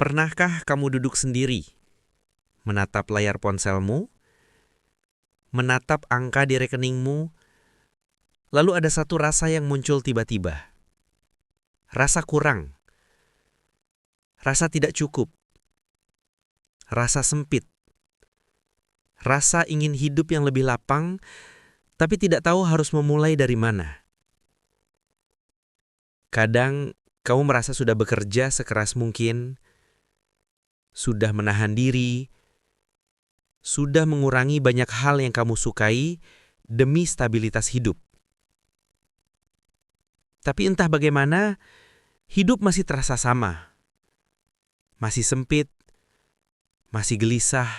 Pernahkah kamu duduk sendiri, menatap layar ponselmu, menatap angka di rekeningmu, lalu ada satu rasa yang muncul tiba-tiba. Rasa kurang, rasa tidak cukup, rasa sempit, rasa ingin hidup yang lebih lapang, tapi tidak tahu harus memulai dari mana. Kadang kamu merasa sudah bekerja sekeras mungkin, sudah menahan diri, sudah mengurangi banyak hal yang kamu sukai demi stabilitas hidup. Tapi entah bagaimana, hidup masih terasa sama. Masih sempit, masih gelisah,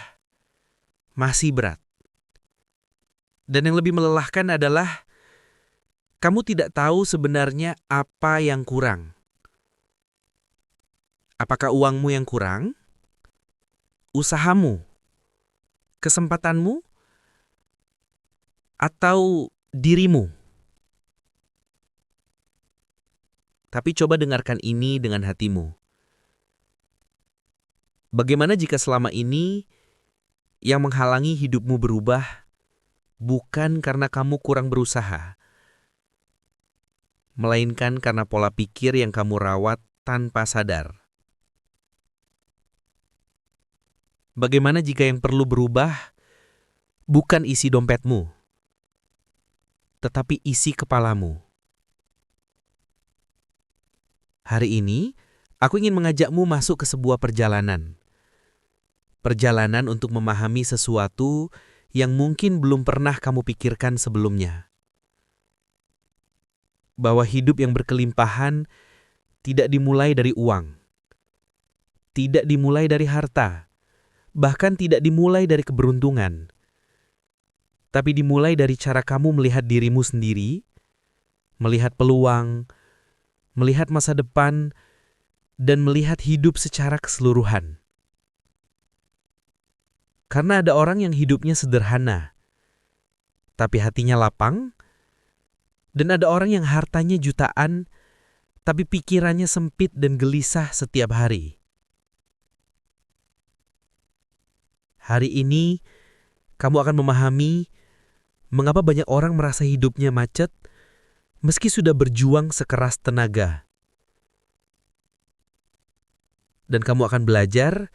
masih berat. Dan yang lebih melelahkan adalah kamu tidak tahu sebenarnya apa yang kurang. Apakah uangmu yang kurang? Usahamu? Kesempatanmu? Atau dirimu? Tapi coba dengarkan ini dengan hatimu. Bagaimana jika selama ini yang menghalangi hidupmu berubah bukan karena kamu kurang berusaha, melainkan karena pola pikir yang kamu rawat tanpa sadar? Bagaimana jika yang perlu berubah bukan isi dompetmu, tetapi isi kepalamu? Hari ini, aku ingin mengajakmu masuk ke sebuah perjalanan. Perjalanan untuk memahami sesuatu yang mungkin belum pernah kamu pikirkan sebelumnya. Bahwa hidup yang berkelimpahan tidak dimulai dari uang, tidak dimulai dari harta, bahkan tidak dimulai dari keberuntungan, tapi dimulai dari cara kamu melihat dirimu sendiri, melihat peluang, melihat masa depan, dan melihat hidup secara keseluruhan. Karena ada orang yang hidupnya sederhana, tapi hatinya lapang, dan ada orang yang hartanya jutaan, tapi pikirannya sempit dan gelisah setiap hari. Hari ini, kamu akan memahami mengapa banyak orang merasa hidupnya macet, meski sudah berjuang sekeras tenaga. Dan kamu akan belajar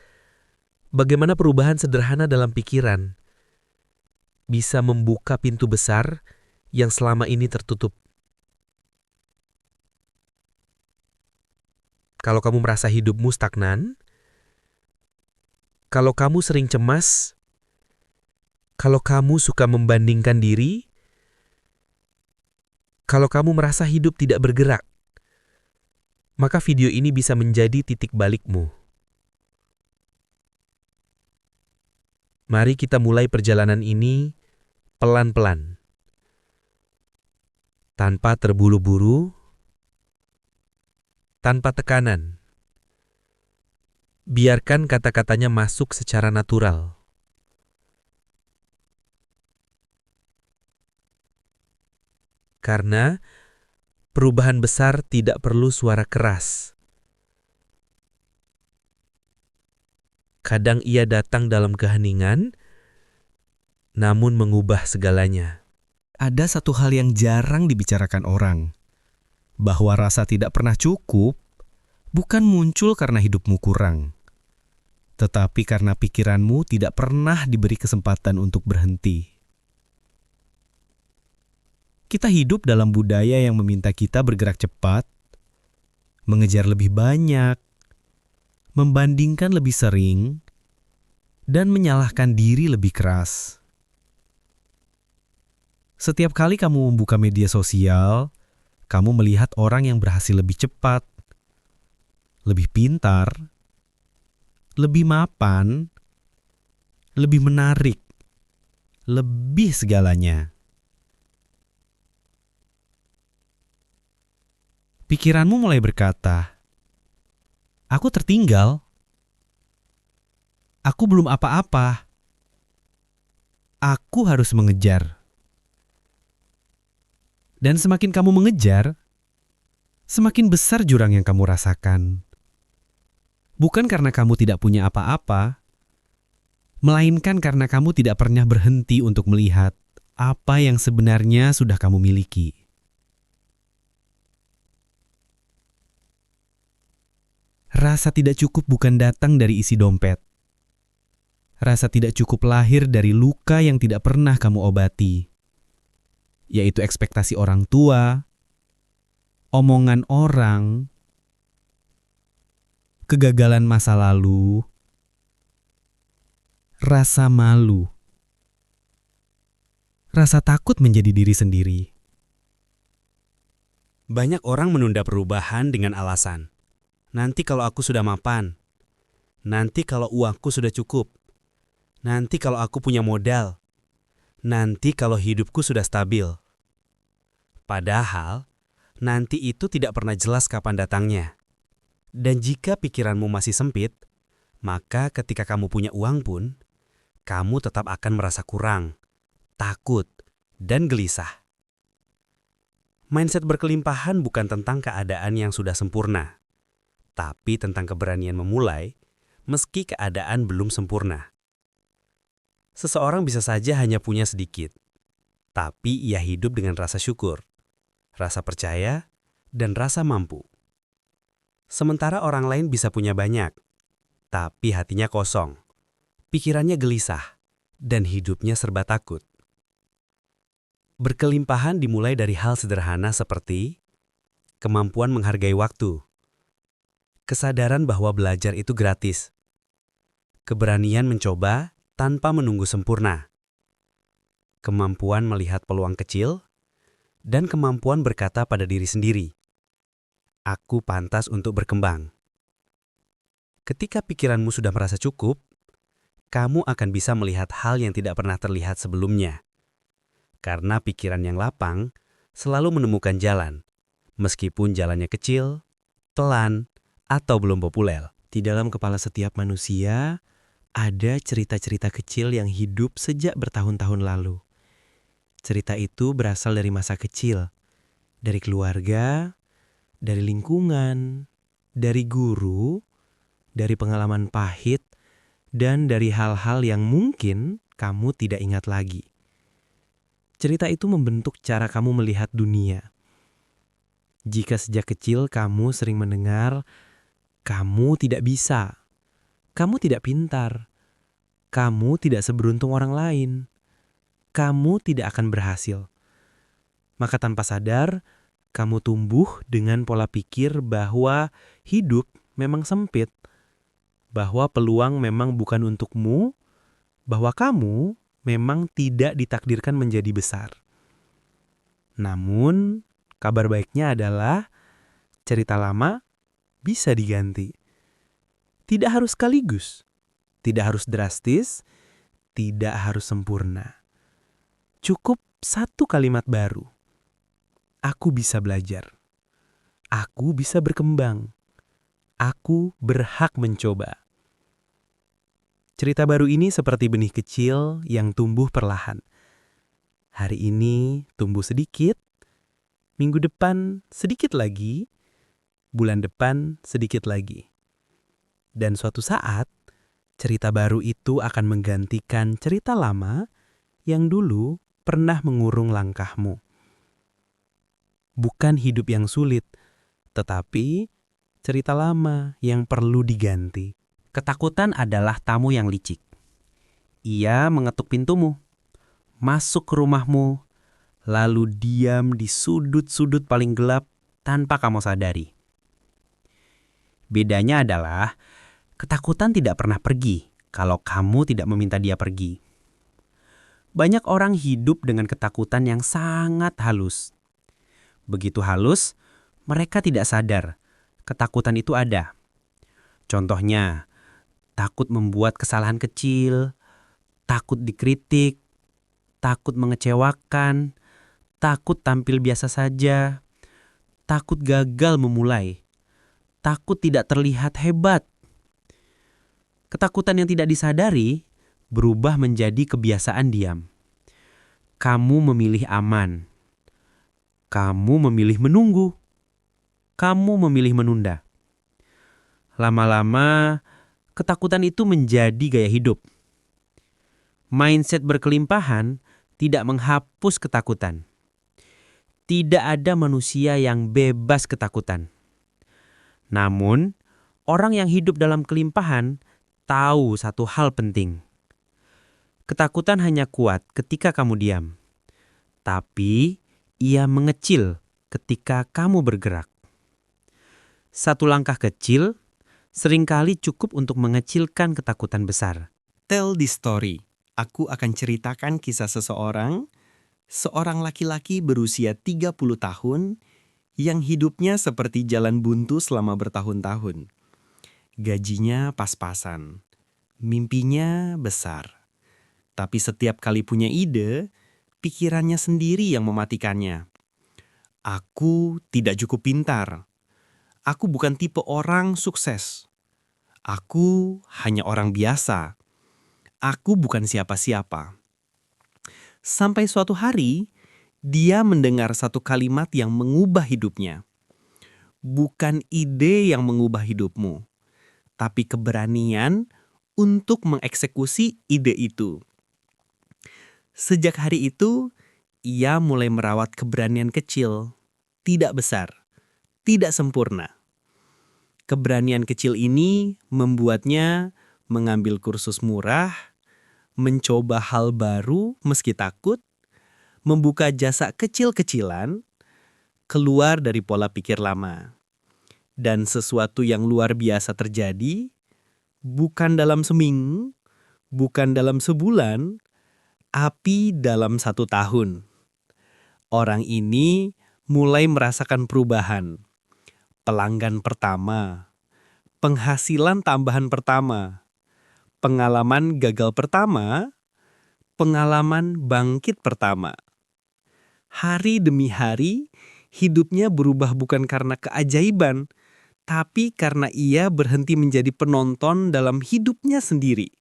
bagaimana perubahan sederhana dalam pikiran bisa membuka pintu besar yang selama ini tertutup. Kalau kamu merasa hidupmu stagnan, kalau kamu sering cemas, kalau kamu suka membandingkan diri, kalau kamu merasa hidup tidak bergerak, maka video ini bisa menjadi titik balikmu. Mari kita mulai perjalanan ini pelan-pelan, tanpa terburu-buru, tanpa tekanan. Biarkan kata-katanya masuk secara natural. Karena perubahan besar tidak perlu suara keras. Kadang ia datang dalam keheningan, namun mengubah segalanya. Ada satu hal yang jarang dibicarakan orang, bahwa rasa tidak pernah cukup bukan muncul karena hidupmu kurang, tetapi karena pikiranmu tidak pernah diberi kesempatan untuk berhenti. Kita hidup dalam budaya yang meminta kita bergerak cepat, mengejar lebih banyak, membandingkan lebih sering, dan menyalahkan diri lebih keras. Setiap kali kamu membuka media sosial, kamu melihat orang yang berhasil lebih cepat, lebih pintar, lebih mapan, lebih menarik, lebih segalanya. Pikiranmu mulai berkata, "Aku tertinggal. Aku belum apa-apa. Aku harus mengejar." Dan semakin kamu mengejar, semakin besar jurang yang kamu rasakan. Bukan karena kamu tidak punya apa-apa, melainkan karena kamu tidak pernah berhenti untuk melihat apa yang sebenarnya sudah kamu miliki. Rasa tidak cukup bukan datang dari isi dompet. Rasa tidak cukup lahir dari luka yang tidak pernah kamu obati, yaitu ekspektasi orang tua, omongan orang, kegagalan masa lalu, rasa malu, rasa takut menjadi diri sendiri. Banyak orang menunda perubahan dengan alasan, nanti kalau aku sudah mapan, nanti kalau uangku sudah cukup, nanti kalau aku punya modal, nanti kalau hidupku sudah stabil. Padahal, nanti itu tidak pernah jelas kapan datangnya. Dan jika pikiranmu masih sempit, maka ketika kamu punya uang pun, kamu tetap akan merasa kurang, takut, dan gelisah. Mindset berkelimpahan bukan tentang keadaan yang sudah sempurna, tapi tentang keberanian memulai meski keadaan belum sempurna. Seseorang bisa saja hanya punya sedikit, tapi ia hidup dengan rasa syukur, rasa percaya, dan rasa mampu. Sementara orang lain bisa punya banyak, tapi hatinya kosong, pikirannya gelisah, dan hidupnya serba takut. Berkelimpahan dimulai dari hal sederhana seperti kemampuan menghargai waktu, kesadaran bahwa belajar itu gratis, keberanian mencoba tanpa menunggu sempurna, kemampuan melihat peluang kecil, dan kemampuan berkata pada diri sendiri, "Aku pantas untuk berkembang." Ketika pikiranmu sudah merasa cukup, kamu akan bisa melihat hal yang tidak pernah terlihat sebelumnya. Karena pikiran yang lapang selalu menemukan jalan, meskipun jalannya kecil, pelan, atau belum populer. Di dalam kepala setiap manusia, ada cerita-cerita kecil yang hidup sejak bertahun-tahun lalu. Cerita itu berasal dari masa kecil, dari keluarga, dari lingkungan, dari guru, dari pengalaman pahit, dan dari hal-hal yang mungkin kamu tidak ingat lagi. Cerita itu membentuk cara kamu melihat dunia. Jika sejak kecil kamu sering mendengar, kamu tidak bisa, kamu tidak pintar, kamu tidak seberuntung orang lain, kamu tidak akan berhasil. Maka tanpa sadar, kamu tumbuh dengan pola pikir bahwa hidup memang sempit, bahwa peluang memang bukan untukmu, bahwa kamu memang tidak ditakdirkan menjadi besar. Namun, kabar baiknya adalah cerita lama bisa diganti. Tidak harus sekaligus, tidak harus drastis, tidak harus sempurna. Cukup satu kalimat baru. Aku bisa belajar. Aku bisa berkembang. Aku berhak mencoba. Cerita baru ini seperti benih kecil yang tumbuh perlahan. Hari ini tumbuh sedikit, minggu depan sedikit lagi, bulan depan sedikit lagi. Dan suatu saat, cerita baru itu akan menggantikan cerita lama yang dulu pernah mengurung langkahmu. Bukan hidup yang sulit, tetapi cerita lama yang perlu diganti. Ketakutan adalah tamu yang licik. Ia mengetuk pintumu, masuk ke rumahmu, lalu diam di sudut-sudut paling gelap tanpa kamu sadari. Bedanya adalah, ketakutan tidak pernah pergi kalau kamu tidak meminta dia pergi. Banyak orang hidup dengan ketakutan yang sangat halus. Begitu halus, mereka tidak sadar ketakutan itu ada. Contohnya, takut membuat kesalahan kecil, takut dikritik, takut mengecewakan, takut tampil biasa saja, takut gagal memulai, takut tidak terlihat hebat. Ketakutan yang tidak disadari berubah menjadi kebiasaan diam. Kamu memilih aman. Kamu memilih menunggu. Kamu memilih menunda. Lama-lama, ketakutan itu menjadi gaya hidup. Mindset berkelimpahan tidak menghapus ketakutan. Tidak ada manusia yang bebas ketakutan. Namun, orang yang hidup dalam kelimpahan tahu satu hal penting. Ketakutan hanya kuat ketika kamu diam. Tapi, ia mengecil ketika kamu bergerak. Satu langkah kecil seringkali cukup untuk mengecilkan ketakutan besar. Tell this story. Aku akan ceritakan kisah seorang laki-laki berusia 30 tahun yang hidupnya seperti jalan buntu selama bertahun-tahun. Gajinya pas-pasan, mimpinya besar. Tapi setiap kali punya ide, pikirannya sendiri yang mematikannya. Aku tidak cukup pintar. Aku bukan tipe orang sukses. Aku hanya orang biasa. Aku bukan siapa-siapa. Sampai suatu hari, dia mendengar satu kalimat yang mengubah hidupnya. Bukan ide yang mengubah hidupmu, tapi keberanian untuk mengeksekusi ide itu. Sejak hari itu, ia mulai merawat keberanian kecil, tidak besar, tidak sempurna. Keberanian kecil ini membuatnya mengambil kursus murah, mencoba hal baru meski takut, membuka jasa kecil-kecilan, keluar dari pola pikir lama. Dan sesuatu yang luar biasa terjadi, bukan dalam seminggu, bukan dalam sebulan, tapi dalam 1 tahun. Orang ini mulai merasakan perubahan. Pelanggan pertama, penghasilan tambahan pertama, pengalaman gagal pertama, pengalaman bangkit pertama. Hari demi hari, hidupnya berubah bukan karena keajaiban, tapi karena ia berhenti menjadi penonton dalam hidupnya sendiri.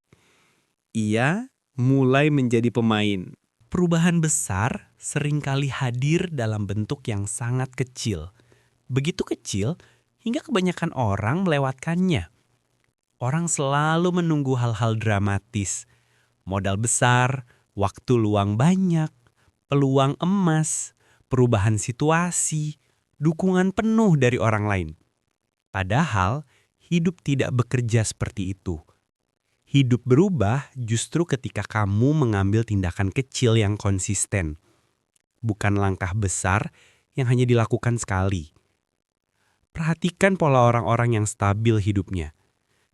Ia mulai menjadi pemain. Perubahan besar seringkali hadir dalam bentuk yang sangat kecil. Begitu kecil hingga kebanyakan orang melewatkannya. Orang selalu menunggu hal-hal dramatis. Modal besar, waktu luang banyak, peluang emas, perubahan situasi, dukungan penuh dari orang lain. Padahal hidup tidak bekerja seperti itu. Hidup berubah justru ketika kamu mengambil tindakan kecil yang konsisten. Bukan langkah besar yang hanya dilakukan sekali. Perhatikan pola orang-orang yang stabil hidupnya.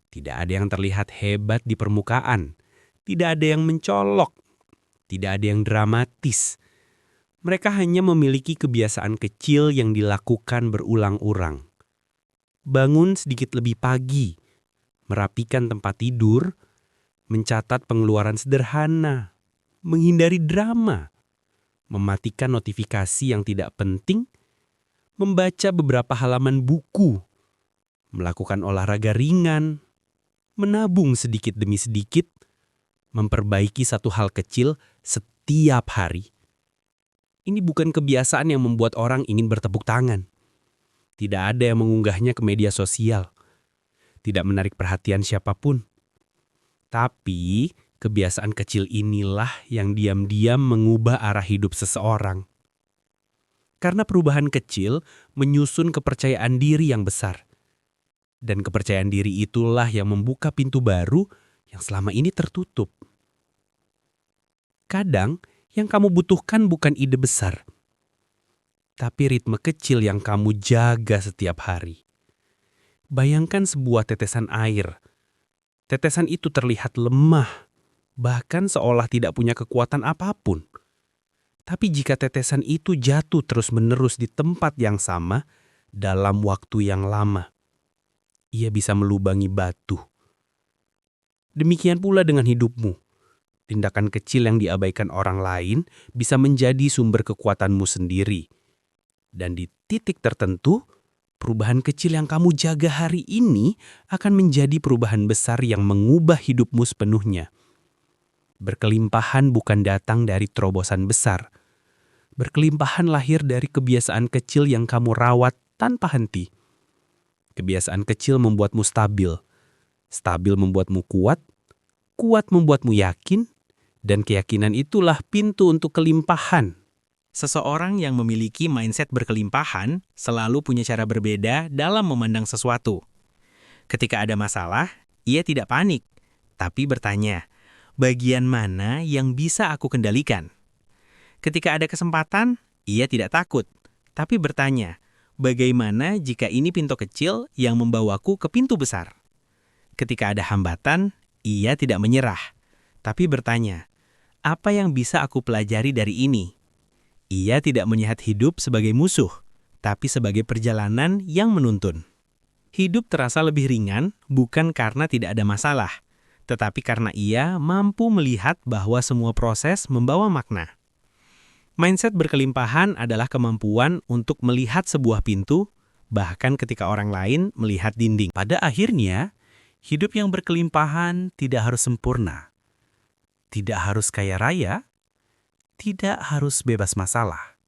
Tidak ada yang terlihat hebat di permukaan. Tidak ada yang mencolok. Tidak ada yang dramatis. Mereka hanya memiliki kebiasaan kecil yang dilakukan berulang-ulang. Bangun sedikit lebih pagi, merapikan tempat tidur, mencatat pengeluaran sederhana, menghindari drama, mematikan notifikasi yang tidak penting, membaca beberapa halaman buku, melakukan olahraga ringan, menabung sedikit demi sedikit, memperbaiki satu hal kecil setiap hari. Ini bukan kebiasaan yang membuat orang ingin bertepuk tangan. Tidak ada yang mengunggahnya ke media sosial. Tidak menarik perhatian siapapun. Tapi kebiasaan kecil inilah yang diam-diam mengubah arah hidup seseorang. Karena perubahan kecil menyusun kepercayaan diri yang besar. Dan kepercayaan diri itulah yang membuka pintu baru yang selama ini tertutup. Kadang yang kamu butuhkan bukan ide besar, tapi ritme kecil yang kamu jaga setiap hari. Bayangkan sebuah tetesan air. Tetesan itu terlihat lemah, bahkan seolah tidak punya kekuatan apapun. Tapi jika tetesan itu jatuh terus-menerus di tempat yang sama dalam waktu yang lama, ia bisa melubangi batu. Demikian pula dengan hidupmu. Tindakan kecil yang diabaikan orang lain bisa menjadi sumber kekuatanmu sendiri. Dan di titik tertentu, perubahan kecil yang kamu jaga hari ini akan menjadi perubahan besar yang mengubah hidupmu sepenuhnya. Berkelimpahan bukan datang dari terobosan besar. Berkelimpahan lahir dari kebiasaan kecil yang kamu rawat tanpa henti. Kebiasaan kecil membuatmu stabil. Stabil membuatmu kuat. Kuat membuatmu yakin. Dan keyakinan itulah pintu untuk kelimpahan. Seseorang yang memiliki mindset berkelimpahan selalu punya cara berbeda dalam memandang sesuatu. Ketika ada masalah, ia tidak panik, tapi bertanya, bagian mana yang bisa aku kendalikan? Ketika ada kesempatan, ia tidak takut, tapi bertanya, bagaimana jika ini pintu kecil yang membawaku ke pintu besar? Ketika ada hambatan, ia tidak menyerah, tapi bertanya, apa yang bisa aku pelajari dari ini? Ia tidak melihat hidup sebagai musuh, tapi sebagai perjalanan yang menuntun. Hidup terasa lebih ringan bukan karena tidak ada masalah, tetapi karena ia mampu melihat bahwa semua proses membawa makna. Mindset berkelimpahan adalah kemampuan untuk melihat sebuah pintu, bahkan ketika orang lain melihat dinding. Pada akhirnya, hidup yang berkelimpahan tidak harus sempurna. Tidak harus kaya raya, tidak harus bebas masalah.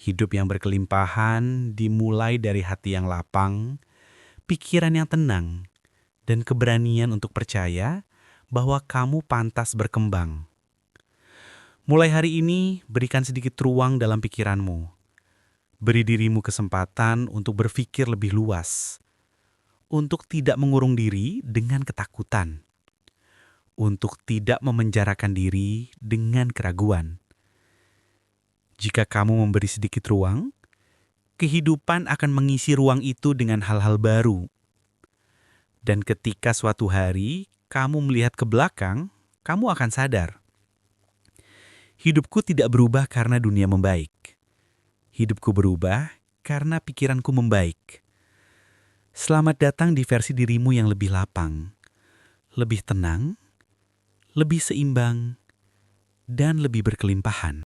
Hidup yang berkelimpahan dimulai dari hati yang lapang, pikiran yang tenang, dan keberanian untuk percaya bahwa kamu pantas berkembang. Mulai hari ini, berikan sedikit ruang dalam pikiranmu. Beri dirimu kesempatan untuk berpikir lebih luas, untuk tidak mengurung diri dengan ketakutan, untuk tidak memenjarakan diri dengan keraguan. Jika kamu memberi sedikit ruang, kehidupan akan mengisi ruang itu dengan hal-hal baru. Dan ketika suatu hari kamu melihat ke belakang, kamu akan sadar. Hidupku tidak berubah karena dunia membaik. Hidupku berubah karena pikiranku membaik. Selamat datang di versi dirimu yang lebih lapang, lebih tenang, lebih seimbang, dan lebih berkelimpahan.